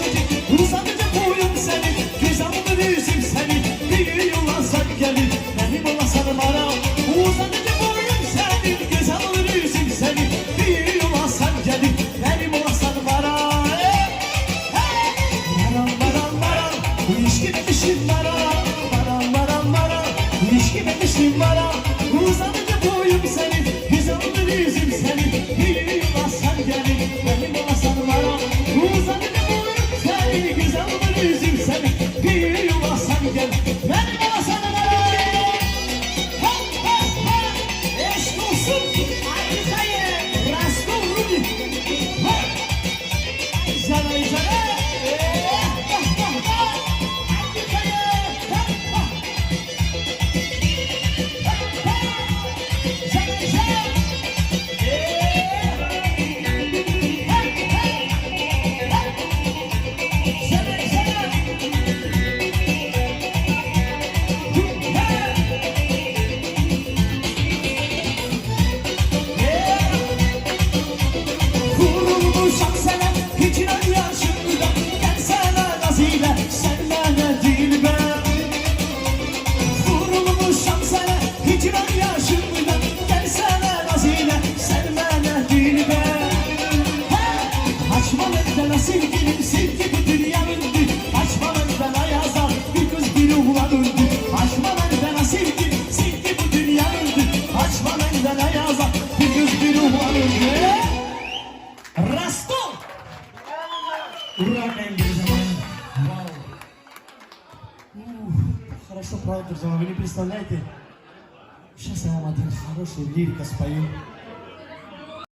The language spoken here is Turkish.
geçecek. Uzadıca boyum senin, göz alır yüzüm senin. Bir yola sen gelin, benim olasan bana. Uzadıca boyum senin, göz alır yüzüm senin. Bir yola sen gelin, benim olasan bana. Baran baran baran, bu iş gitmişim bana. Baran baran baran, bu iş gitmişim bana. Uzadıca boyum senin, göz alır yüzüm senin. Bir yola sen gelin, benim olasan bana. Uzadıca boyum senin, göz alır yüzüm senin. Bir yola sen gelin, benim olasan bana. Eşk olsun, Ayrıca'yı, Raskol Rudi. Zana izana. Kurulmuşam sana, hicran yaşımda. Gelsene nazile, sen bana dilber. Kurulmuşam sana, hicran yaşımda. Gelsene nazile, sen bana dilber. Açma benden sevgilim, sevgi bu dünya öldü. Açma benden ayazar, bir kız bir oğlan öldü. Açma benden sevgilim, sevgi bu dünya öldü. Açma benden ayazar, bir kız bir oğlan öldü. Ростов! Ура, Вау! Хорошо, правда, друзья, вы не представляете? Сейчас я вам один хороший лирика спою.